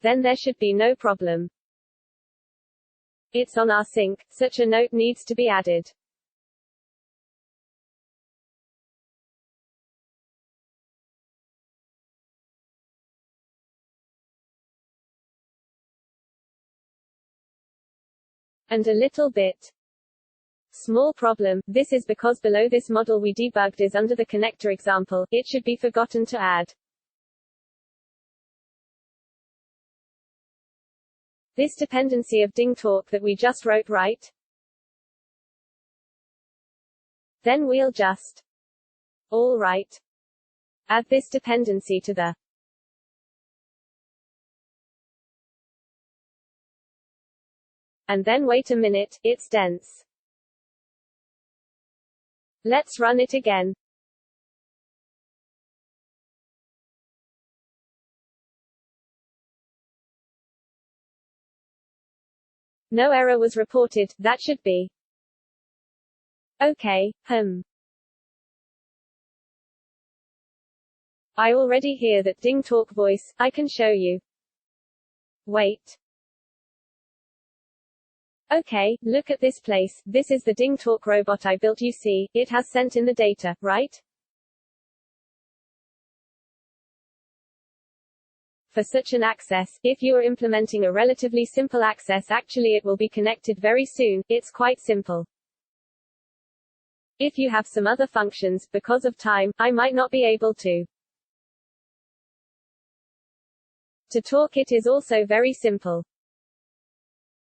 then there should be no problem. It's on our sync, such a note needs to be added. And a little bit. Small problem, this is because below this model we debugged is under the connector example, it should be forgotten to add. This dependency of ding talk that we just wrote, right? Then we'll just, all right, add this dependency to the and then wait a minute, it's dense. Let's run it again. No error was reported, that should be okay. I already hear that ding talk voice, I can show you. Wait. Okay, look at this place, this is the ding talk robot I built. You see, it has sent in the data, right? For such an access, if you are implementing a relatively simple access, actually it will be connected very soon, it's quite simple. If you have some other functions, because of time, I might not be able to talk. It is also very simple.